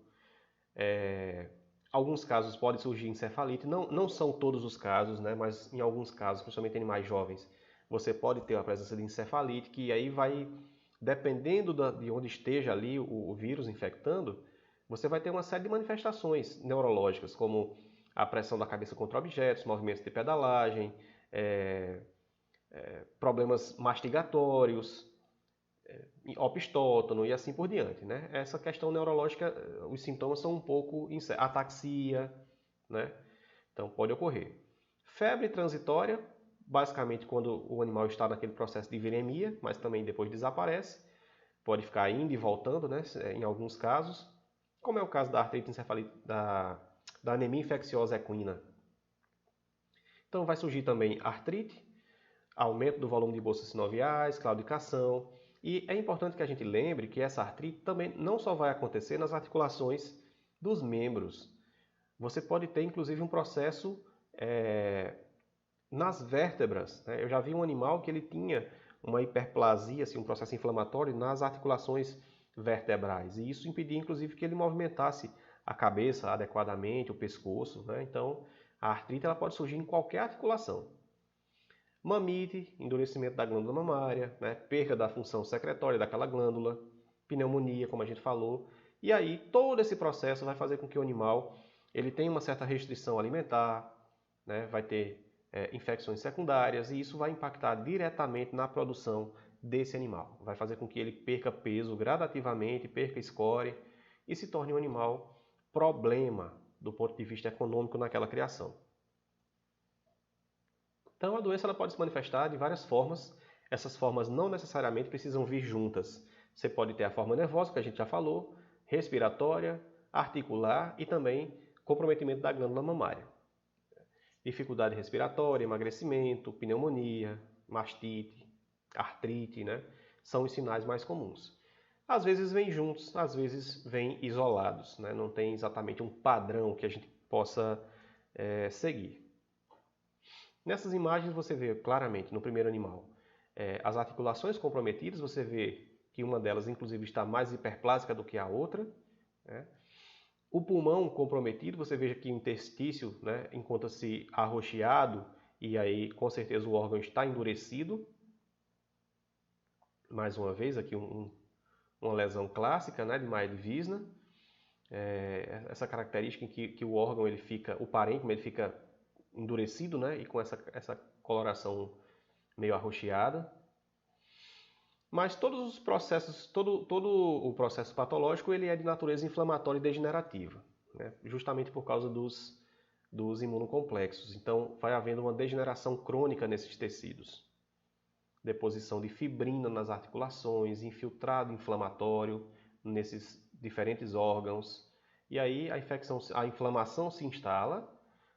Alguns casos pode surgir encefalite, não são todos os casos, né? Mas em alguns casos, principalmente em animais jovens, você pode ter a presença de encefalite, que aí vai, dependendo de onde esteja ali o vírus infectando, você vai ter uma série de manifestações neurológicas, como a pressão da cabeça contra objetos, movimentos de pedalagem, problemas mastigatórios, opistótono e assim por diante, né? Essa questão neurológica, os sintomas são um pouco ataxia, né? Então pode ocorrer. Febre transitória, basicamente quando o animal está naquele processo de viremia, mas também depois desaparece. Pode ficar indo e voltando, né? Em alguns casos, como é o caso da artrite encefalite, da anemia infecciosa equina. Então vai surgir também artrite, aumento do volume de bolsas sinoviais, claudicação. E é importante que a gente lembre que essa artrite também não só vai acontecer nas articulações dos membros. Você pode ter, inclusive, um processo nas vértebras, né? Eu já vi um animal que ele tinha uma hiperplasia, assim, um processo inflamatório nas articulações vertebrais. E isso impedia, inclusive, que ele movimentasse a cabeça adequadamente, o pescoço, né? Então, a artrite ela pode surgir em qualquer articulação. Mamite, endurecimento da glândula mamária, né? Perda da função secretória daquela glândula, pneumonia, como a gente falou. E aí, todo esse processo vai fazer com que o animal ele tenha uma certa restrição alimentar, né? Vai ter infecções secundárias e isso vai impactar diretamente na produção desse animal. Vai fazer com que ele perca peso gradativamente, perca score e se torne um animal problema do ponto de vista econômico naquela criação. Então a doença ela pode se manifestar de várias formas. Essas formas não necessariamente precisam vir juntas. Você pode ter a forma nervosa, que a gente já falou, respiratória, articular e também comprometimento da glândula mamária. Dificuldade respiratória, emagrecimento, pneumonia, mastite, artrite, né? São os sinais mais comuns. Às vezes vêm juntos, às vezes vêm isolados, né? Não tem exatamente um padrão que a gente possa seguir. Nessas imagens você vê claramente no primeiro animal as articulações comprometidas, você vê que uma delas inclusive está mais hiperplásica do que a outra, né? O pulmão comprometido, você veja que o interstício, né, encontra-se arroxeado e aí com certeza o órgão está endurecido. Mais uma vez aqui uma lesão clássica, né, de Mayer-Wisner. Essa característica em que o órgão ele fica, o parênquima ele fica endurecido, né, e com essa coloração meio arroxeada. Mas todos os processos, todo o processo patológico ele é de natureza inflamatória e degenerativa, né? Justamente por causa dos imunocomplexos. Então, vai havendo uma degeneração crônica nesses tecidos. Deposição de fibrina nas articulações, infiltrado inflamatório nesses diferentes órgãos. E aí a inflamação se instala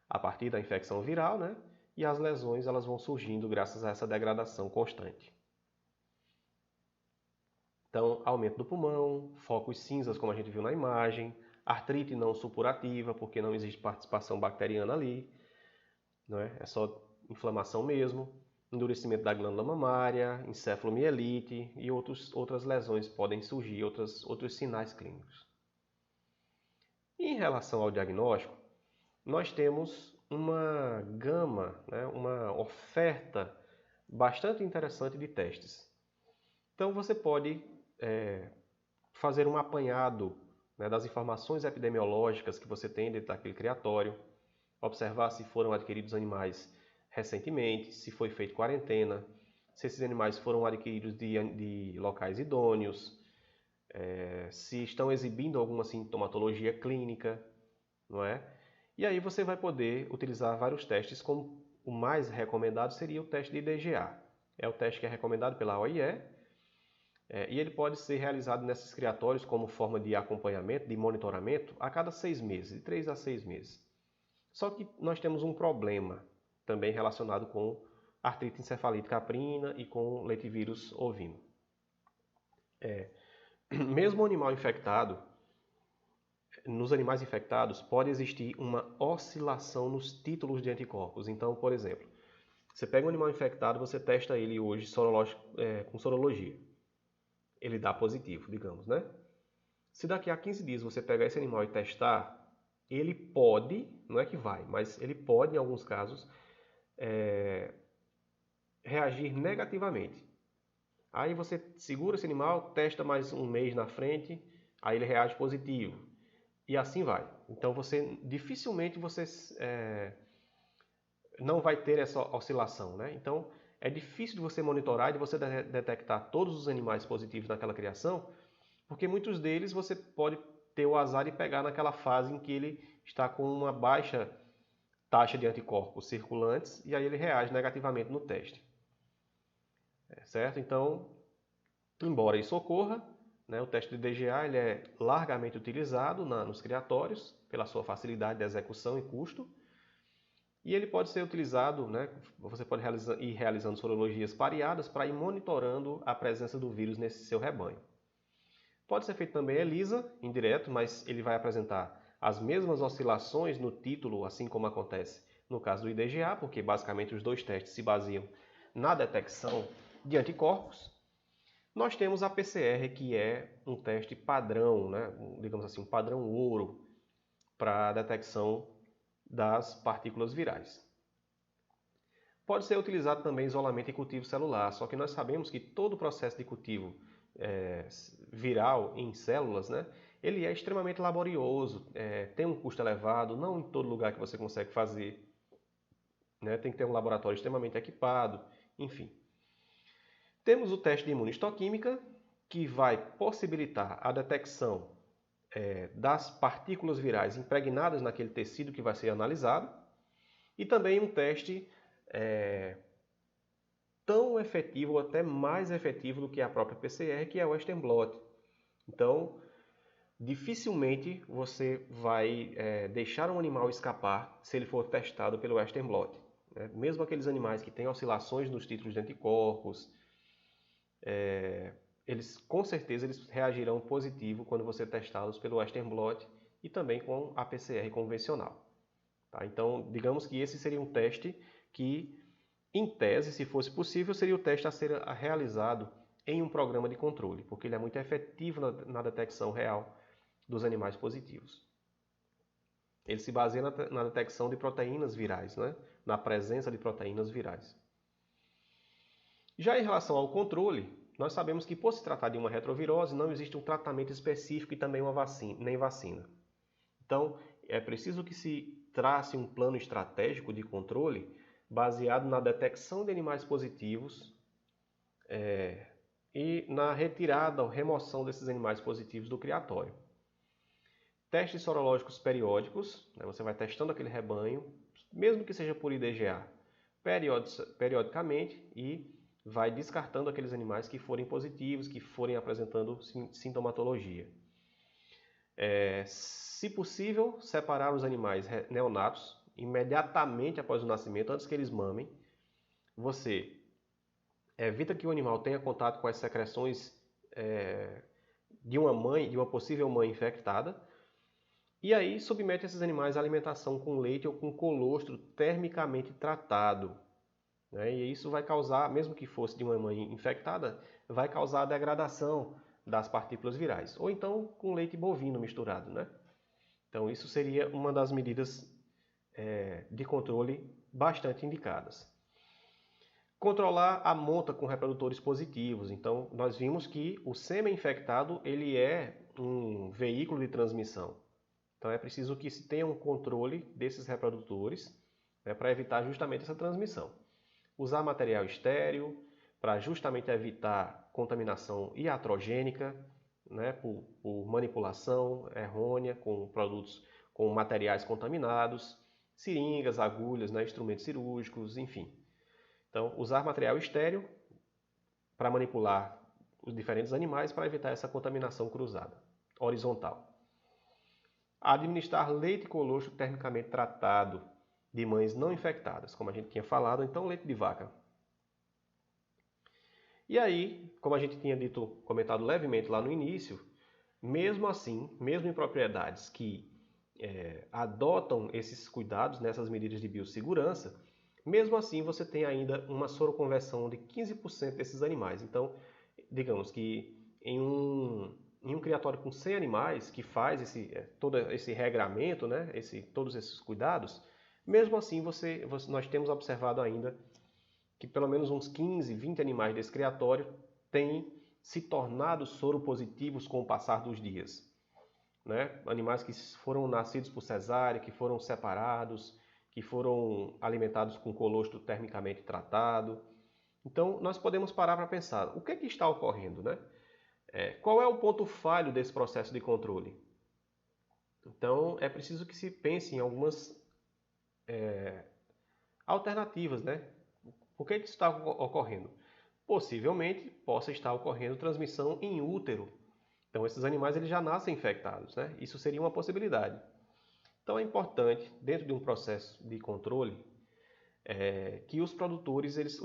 a partir da infecção viral, né? E as lesões elas vão surgindo graças a essa degradação constante. Então, aumento do pulmão, focos cinzas, como a gente viu na imagem, artrite não supurativa, porque não existe participação bacteriana ali, não é? É só inflamação mesmo, endurecimento da glândula mamária, encefalomielite e outras lesões podem surgir, outros sinais clínicos. Em relação ao diagnóstico, nós temos uma gama, né, uma oferta bastante interessante de testes. Então, você pode fazer um apanhado, né, das informações epidemiológicas que você tem dentro daquele criatório, observar se foram adquiridos animais recentemente, se foi feita quarentena, se esses animais foram adquiridos de locais idôneos, se estão exibindo alguma sintomatologia clínica, não é? E aí você vai poder utilizar vários testes, como o mais recomendado seria o teste de IDGA. É o teste que é recomendado pela OIE, e ele pode ser realizado nesses criatórios como forma de acompanhamento, de monitoramento, a cada 6 meses, de 3 a 6 meses. Só que nós temos um problema também relacionado com artrite encefalite caprina e com letivírus ovino. Mesmo o animal infectado, nos animais infectados pode existir uma oscilação nos títulos de anticorpos. Então, por exemplo, você pega um animal infectado, você testa ele hoje com sorologia. ele dá positivo, digamos, né? Se daqui a 15 dias você pegar esse animal e testar, ele pode, não é que vai, mas ele pode, em alguns casos, reagir negativamente. Aí você segura esse animal, testa mais um mês na frente, aí ele reage positivo. E assim vai. Então dificilmente você não vai ter essa oscilação, né? Então é difícil de você monitorar e de você detectar todos os animais positivos naquela criação, porque muitos deles você pode ter o azar de pegar naquela fase em que ele está com uma baixa taxa de anticorpos circulantes e aí ele reage negativamente no teste. Certo? Então, embora isso ocorra, né, o teste de DGA ele é largamente utilizado nos criatórios pela sua facilidade de execução e custo. E ele pode ser utilizado, né, você pode ir realizando sorologias pareadas para ir monitorando a presença do vírus nesse seu rebanho. Pode ser feito também ELISA, indireto, mas ele vai apresentar as mesmas oscilações no título, assim como acontece no caso do IDGA, porque basicamente os dois testes se baseiam na detecção de anticorpos. Nós temos a PCR, que é um teste padrão, né, digamos assim, um padrão ouro para a detecção das partículas virais. Pode ser utilizado também isolamento em cultivo celular, só que nós sabemos que todo o processo de cultivo viral em células, né, ele é extremamente laborioso, tem um custo elevado, não em todo lugar que você consegue fazer, né, tem que ter um laboratório extremamente equipado, enfim. Temos o teste de imunistoquímica, que vai possibilitar a detecção das partículas virais impregnadas naquele tecido que vai ser analisado, e também um teste tão efetivo ou até mais efetivo do que a própria PCR, que é o Western blot. Então, dificilmente você vai deixar um animal escapar se ele for testado pelo Western blot. Né? Mesmo aqueles animais que têm oscilações nos títulos de anticorpos, eles com certeza eles reagirão positivo quando você testá-los pelo Western blot e também com a PCR convencional. Tá? Então, digamos que esse seria um teste que, em tese, se fosse possível, seria o teste a ser realizado em um programa de controle, porque ele é muito efetivo na detecção real dos animais positivos. Ele se baseia na detecção de proteínas virais, né? Na presença de proteínas virais. Já em relação ao controle, nós sabemos que, por se tratar de uma retrovirose, não existe um tratamento específico e também uma vacina, nem vacina. Então, é preciso que se trace um plano estratégico de controle baseado na detecção de animais positivos e na retirada ou remoção desses animais positivos do criatório. Testes sorológicos periódicos, né, você vai testando aquele rebanho, mesmo que seja por IDGA, periodicamente e vai descartando aqueles animais que forem positivos, que forem apresentando sintomatologia. Se possível, separar os animais neonatos imediatamente após o nascimento, antes que eles mamem. Você evita que o animal tenha contato com as secreções de uma mãe, de uma possível mãe infectada, e aí submete esses animais à alimentação com leite ou com colostro termicamente tratado. E isso vai causar, mesmo que fosse de uma mãe infectada, vai causar a degradação das partículas virais. Ou então com leite bovino misturado, né? Então isso seria uma das medidas de controle bastante indicadas. Controlar a monta com reprodutores positivos. Então nós vimos que o sêmen infectado ele é um veículo de transmissão. Então é preciso que se tenha um controle desses reprodutores, né, para evitar justamente essa transmissão. Usar material estéril para justamente evitar contaminação iatrogênica, né, por manipulação errônea com produtos, com materiais contaminados, seringas, agulhas, né, instrumentos cirúrgicos, enfim. Então, usar material estéril para manipular os diferentes animais para evitar essa contaminação cruzada, horizontal. Administrar leite colostro termicamente tratado de mães não infectadas, como a gente tinha falado, então leite de vaca. E aí, como a gente tinha comentado levemente lá no início, mesmo assim, mesmo em propriedades que adotam esses cuidados nessas medidas de biossegurança, mesmo assim você tem ainda uma soroconversão de 15% desses animais. Então, digamos que em um criatório com 100 animais, que faz todo esse regramento, né, todos esses cuidados, mesmo assim nós temos observado ainda que pelo menos uns 15, 20 animais desse criatório têm se tornado soropositivos com o passar dos dias. Né? Animais que foram nascidos por cesárea, que foram separados, que foram alimentados com colostro termicamente tratado. Então, nós podemos parar para pensar, o que está ocorrendo, né? Qual é o ponto falho desse processo de controle? Então, é preciso que se pense em algumas alternativas, né? Por que isso está ocorrendo? Possivelmente possa estar ocorrendo transmissão in útero. Então, esses animais eles já nascem infectados, né? Isso seria uma possibilidade. Então, é importante, dentro de um processo de controle, que os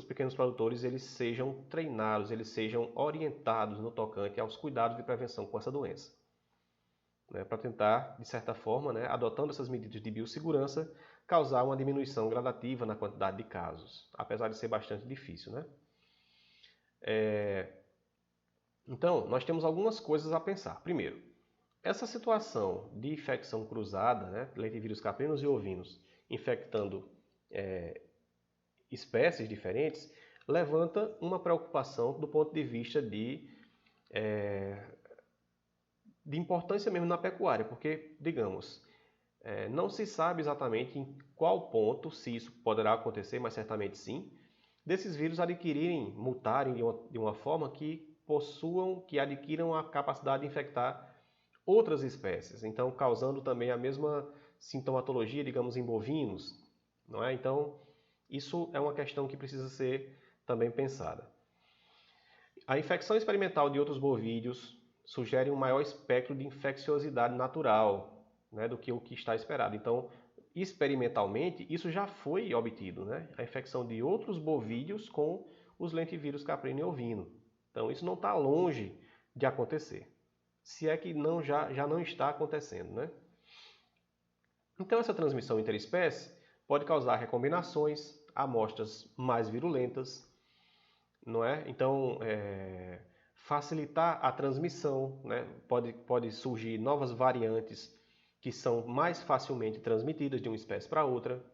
pequenos produtores, eles sejam treinados, eles sejam orientados no tocante aos cuidados de prevenção com essa doença. Né? Para tentar, de certa forma, né, adotando essas medidas de biossegurança, causar uma diminuição gradativa na quantidade de casos, apesar de ser bastante difícil, né? Então, nós temos algumas coisas a pensar. Primeiro, essa situação de infecção cruzada, né, lentivírus caprinos e ovinos, infectando espécies diferentes, levanta uma preocupação do ponto de vista de importância mesmo na pecuária, porque, digamos, não se sabe exatamente em qual ponto, se isso poderá acontecer, mas certamente sim, desses vírus mutarem de uma forma que adquiram a capacidade de infectar outras espécies, então causando também a mesma sintomatologia, digamos, em bovinos, não é? Então, isso é uma questão que precisa ser também pensada. A infecção experimental de outros bovídeos sugere um maior espectro de infecciosidade natural, né, do que o que está esperado. Então, experimentalmente, isso já foi obtido, né? A infecção de outros bovídeos com os lentivírus caprino e ovino. Então, isso não está longe de acontecer. Se é que já não está acontecendo, né? Então, essa transmissão interespécie pode causar recombinações, amostras mais virulentas, não é? Então, facilitar a transmissão, né? Pode surgir novas variantes que são mais facilmente transmitidas de uma espécie para outra,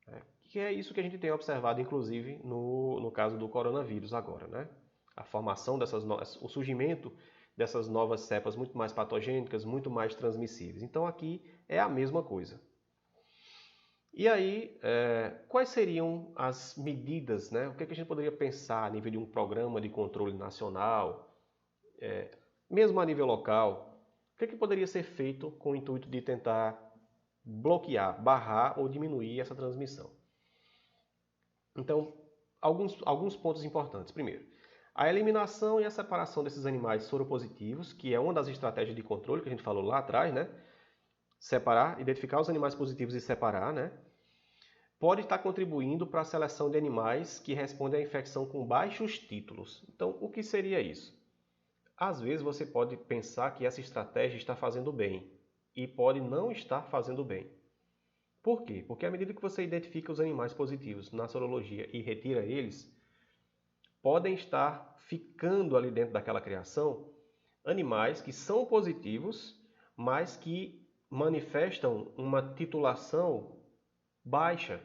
né? Que é isso que a gente tem observado, inclusive, no caso do coronavírus agora, né? A formação o surgimento dessas novas cepas muito mais patogênicas, muito mais transmissíveis. Então, aqui é a mesma coisa. E aí, quais seriam as medidas, né? O que a gente poderia pensar a nível de um programa de controle nacional, mesmo a nível local? O que poderia ser feito com o intuito de tentar bloquear, barrar ou diminuir essa transmissão? Então, alguns pontos importantes. Primeiro, a eliminação e a separação desses animais soropositivos, que é uma das estratégias de controle que a gente falou lá atrás, né? Separar, identificar os animais positivos e separar, né? Pode estar contribuindo para a seleção de animais que respondem à infecção com baixos títulos. Então, o que seria isso? Às vezes você pode pensar que essa estratégia está fazendo bem e pode não estar fazendo bem. Por quê? Porque à medida que você identifica os animais positivos na sorologia e retira eles, podem estar ficando ali dentro daquela criação animais que são positivos, mas que manifestam uma titulação baixa.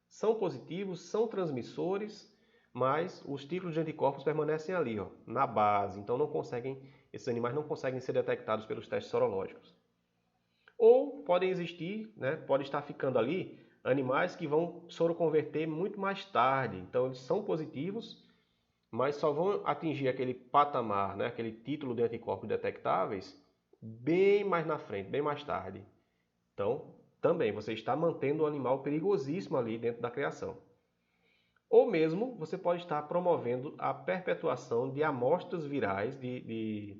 São positivos, são transmissores, mas os títulos de anticorpos permanecem ali, ó, na base. Então esses animais não conseguem ser detectados pelos testes sorológicos. Ou podem existir, né, pode estar ficando ali animais que vão soroconverter muito mais tarde. Então eles são positivos, mas só vão atingir aquele patamar, né, aquele título de anticorpos detectáveis, bem mais na frente, bem mais tarde. Então, também você está mantendo um animal perigosíssimo ali dentro da criação. Ou mesmo você pode estar promovendo a perpetuação de amostras virais, de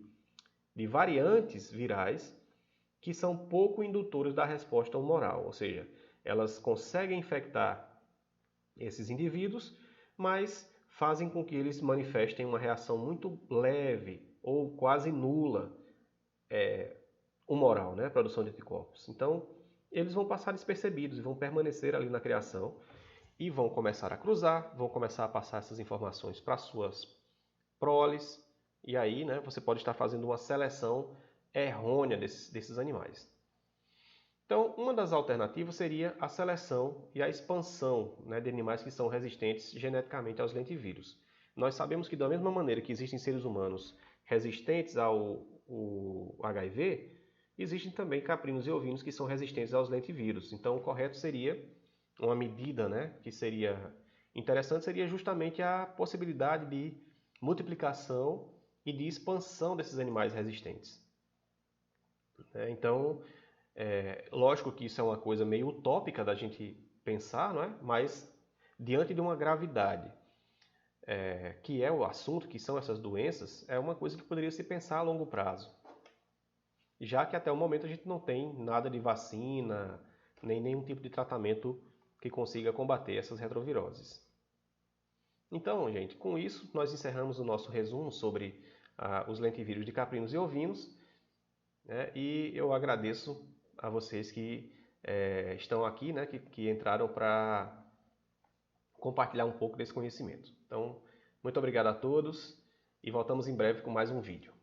variantes virais, que são pouco indutoras da resposta humoral. Ou seja, elas conseguem infectar esses indivíduos, mas fazem com que eles manifestem uma reação muito leve ou quase nula humoral, né? Produção de anticorpos. Então, eles vão passar despercebidos e vão permanecer ali na criação e vão começar a cruzar, vão começar a passar essas informações para suas proles, E aí, né, você pode estar fazendo uma seleção errônea desses animais. Então, uma das alternativas seria a seleção e a expansão, né, de animais que são resistentes geneticamente aos lentivírus. Nós sabemos que da mesma maneira que existem seres humanos resistentes ao HIV, existem também caprinos e ovinos que são resistentes aos lentivírus. Então, o correto seria, uma medida, né, que seria interessante, seria justamente a possibilidade de multiplicação e de expansão desses animais resistentes. Então, lógico que isso é uma coisa meio utópica da gente pensar, não é? Mas diante de uma gravidade que é o assunto, que são essas doenças, é uma coisa que poderia se pensar a longo prazo. Já que até o momento a gente não tem nada de vacina, nem nenhum tipo de tratamento que consiga combater essas retroviroses. Então, gente, com isso nós encerramos o nosso resumo sobre os lentivírus de caprinos e ovinos, né? E eu agradeço a vocês que estão aqui, né? Que entraram para compartilhar um pouco desse conhecimento. Então, muito obrigado a todos e voltamos em breve com mais um vídeo.